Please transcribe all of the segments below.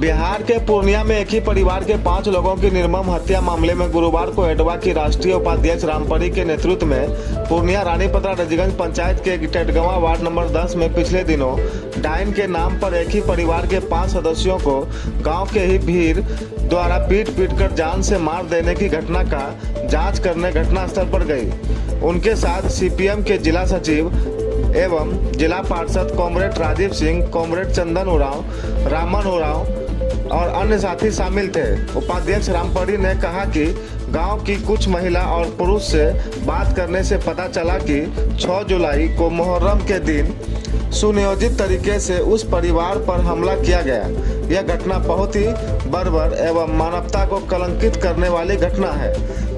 बिहार के पूर्णिया में एक ही परिवार के 5 लोगों की निर्मम हत्या मामले में गुरुवार को एडवा की राष्ट्रीय उपाध्यक्ष रामपरी के नेतृत्व में पूर्णिया रानीपत्रा रजगंज पंचायत के टेटगंवा वार्ड नंबर 10 में पिछले दिनों डायन के नाम पर एक ही परिवार के 5 सदस्यों को गांव के ही भीड़ द्वारा पीट कर जान से मार देने की घटना का जाँच करने घटनास्थल पर गयी। उनके साथ सीपीएम के जिला सचिव एवं जिला पार्षद कॉमरेड राजीव सिंह, कॉमरेड चंदन उरांव, रामन उरांव और अन्य साथी शामिल थे। उपाध्यक्ष रामपरी ने कहा कि गांव की कुछ महिला और पुरुष से बात करने से पता चला कि 6 जुलाई को मुहर्रम के दिन सुनियोजित तरीके से उस परिवार पर हमला किया गया। यह घटना बहुत ही बर्बर एवं मानवता को कलंकित करने वाली घटना है।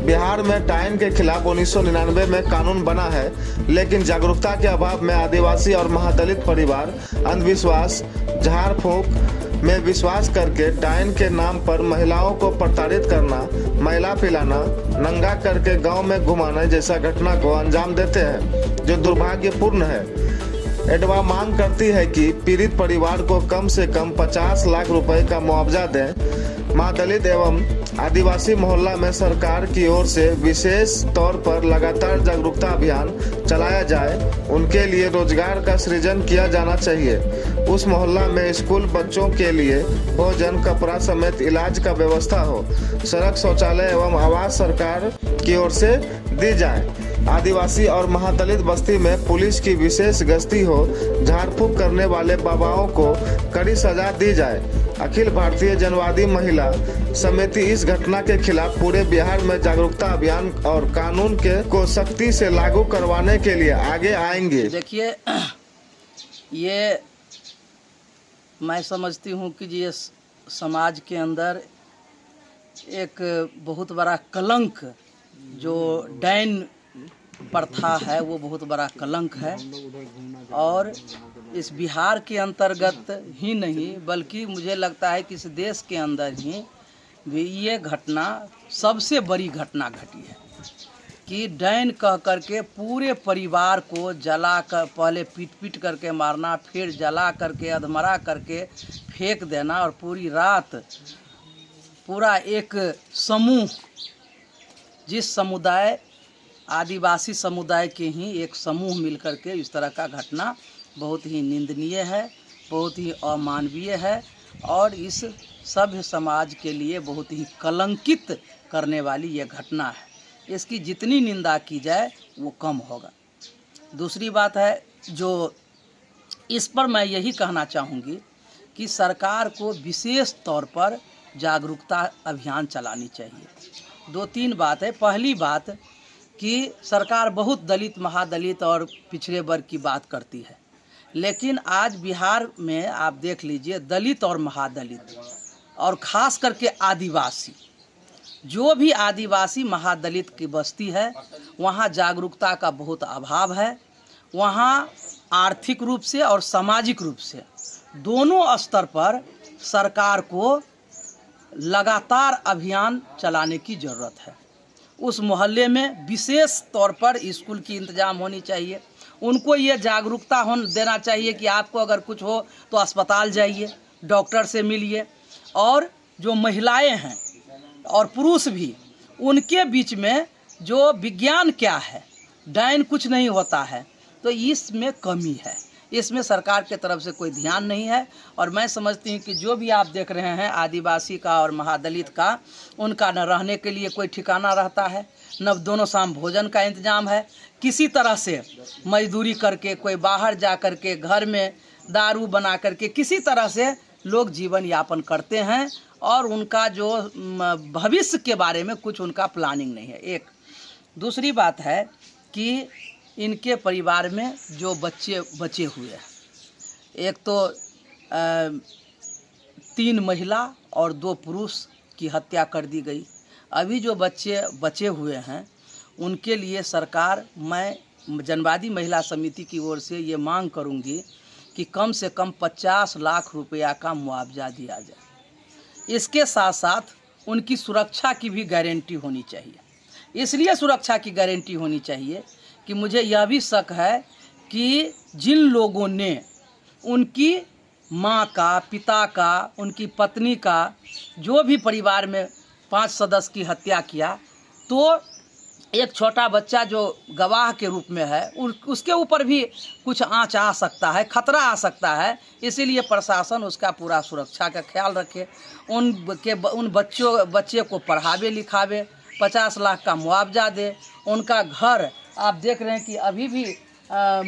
बिहार में डायन के खिलाफ 1999 में कानून बना है, लेकिन जागरूकता के अभाव में आदिवासी और महादलित परिवार अंधविश्वास, झाड़ फूंक में विश्वास करके डायन के नाम पर महिलाओं को प्रताड़ित करना, महिला पिलाना, नंगा करके गांव में घुमाना जैसा घटना को अंजाम देते हैं, जो दुर्भाग्यपूर्ण है। एडवा मांग करती है कि पीड़ित परिवार को कम से कम 50 लाख रुपए का मुआवजा दें। महादलित एवं आदिवासी मोहल्ला में सरकार की ओर से विशेष तौर पर लगातार जागरूकता अभियान चलाया जाए। उनके लिए रोजगार का सृजन किया जाना चाहिए। उस मोहल्ला में स्कूल बच्चों के लिए भोजन, कपड़ा समेत इलाज का व्यवस्था हो। सड़क, शौचालय एवं आवास सरकार की ओर से दी जाए। आदिवासी और महादलित बस्ती में पुलिस की विशेष गश्ती हो। झाड़ फूंक करने वाले बाबाओं को कड़ी सजा दी जाए। अखिल भारतीय जनवादी महिला समिति इस घटना के खिलाफ पूरे बिहार में जागरूकता अभियान और कानून को सख्ती से लागू करवाने के लिए आगे आएंगे। देखिए, ये मैं समझती हूँ कि ये समाज के अंदर एक बहुत बड़ा कलंक, जो डायन प्रथा है, वो बहुत बड़ा कलंक है। और इस बिहार के अंतर्गत ही नहीं, बल्कि मुझे लगता है कि इस देश के अंदर ही भी ये घटना सबसे बड़ी घटना घटी है कि डायन कह करके पूरे परिवार को जला कर, पहले पीट करके मारना, फिर जला करके अधमरा करके फेंक देना, और पूरी रात पूरा एक समूह, जिस समुदाय आदिवासी समुदाय के ही एक समूह मिलकर के इस तरह का घटना बहुत ही निंदनीय है, बहुत ही अमानवीय है और इस सभ्य समाज के लिए बहुत ही कलंकित करने वाली ये घटना है। इसकी जितनी निंदा की जाए वो कम होगा। दूसरी बात है, जो इस पर मैं यही कहना चाहूँगी कि सरकार को विशेष तौर पर जागरूकता अभियान चलानी चाहिए। 2-3 बात है। पहली बात कि सरकार बहुत दलित, महादलित और पिछड़े वर्ग की बात करती है, लेकिन आज बिहार में आप देख लीजिए, दलित और महादलित और ख़ास करके आदिवासी, जो भी आदिवासी महादलित की बस्ती है, वहाँ जागरूकता का बहुत अभाव है। वहाँ आर्थिक रूप से और सामाजिक रूप से दोनों स्तर पर सरकार को लगातार अभियान चलाने की ज़रूरत है। उस मोहल्ले में विशेष तौर पर स्कूल की इंतजाम होनी चाहिए। उनको ये जागरूकता देना चाहिए कि आपको अगर कुछ हो तो अस्पताल जाइए, डॉक्टर से मिलिए। और जो महिलाएं हैं और पुरुष भी, उनके बीच में जो विज्ञान क्या है, डायन कुछ नहीं होता है, तो इसमें कमी है। इसमें सरकार के तरफ से कोई ध्यान नहीं है। और मैं समझती हूँ कि जो भी आप देख रहे हैं आदिवासी का और महादलित का, उनका न रहने के लिए कोई ठिकाना रहता है, न दोनों शाम भोजन का इंतजाम है। किसी तरह से मजदूरी करके, कोई बाहर जा कर के, घर में दारू बना करके किसी तरह से लोग जीवन यापन करते हैं, और उनका जो भविष्य के बारे में कुछ उनका प्लानिंग नहीं है। एक दूसरी बात है कि इनके परिवार में जो बच्चे बचे हुए हैं, एक तो 3 महिला और 2 पुरुष की हत्या कर दी गई। अभी जो बच्चे बचे हुए हैं, उनके लिए सरकार, मैं जनवादी महिला समिति की ओर से ये मांग करूंगी कि कम से कम 50 लाख रुपया का मुआवजा दिया जाए। इसके साथ साथ उनकी सुरक्षा की भी गारंटी होनी चाहिए। इसलिए सुरक्षा की गारंटी होनी चाहिए कि मुझे यह भी शक है कि जिन लोगों ने उनकी माँ का, पिता का, उनकी पत्नी का, जो भी परिवार में 5 सदस्य की हत्या किया, तो एक छोटा बच्चा जो गवाह के रूप में है उसके ऊपर भी कुछ आँच आ सकता है, खतरा आ सकता है। इसीलिए प्रशासन उसका पूरा सुरक्षा का ख्याल रखे, उन बच्चे को पढ़ावे लिखावे, 50 लाख का मुआवजा दे, उनका घर आप देख रहे हैं कि अभी भी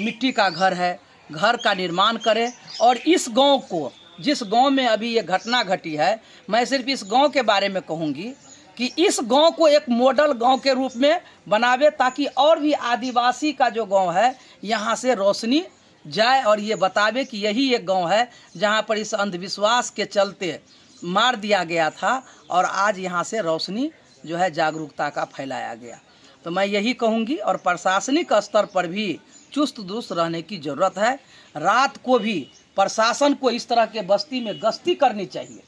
मिट्टी का घर है, घर का निर्माण करे। और इस गांव को, जिस गांव में अभी ये घटना घटी है, मैं सिर्फ इस गांव के बारे में कहूँगी कि इस गांव को एक मॉडल गांव के रूप में बनावे, ताकि और भी आदिवासी का जो गांव है यहाँ से रोशनी जाए और ये बतावे कि यही एक गांव है जहाँ पर इस अंधविश्वास के चलते मार दिया गया था और आज यहाँ से रोशनी जो है जागरूकता का फैलाया गया। तो मैं यही कहूँगी, और प्रशासनिक स्तर पर भी चुस्त दुरुस्त रहने की ज़रूरत है। रात को भी प्रशासन को इस तरह के बस्ती में गश्ती करनी चाहिए।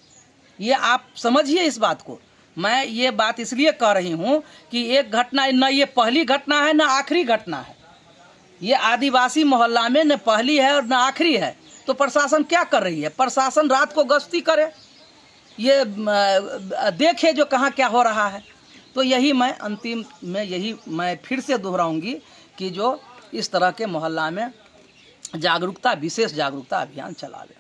ये आप समझिए इस बात को। मैं ये बात इसलिए कह रही हूँ कि एक घटना न ये पहली घटना है न आखिरी घटना है। ये आदिवासी मोहल्ला में न पहली है और न आखिरी है। तो प्रशासन क्या कर रही है? प्रशासन रात को गश्ती करे, ये देखे जो कहाँ क्या हो रहा है। तो यही मैं अंतिम में यही मैं फिर से दोहराऊंगी कि जो इस तरह के मोहल्ला में जागरूकता, विशेष जागरूकता अभियान चलावे।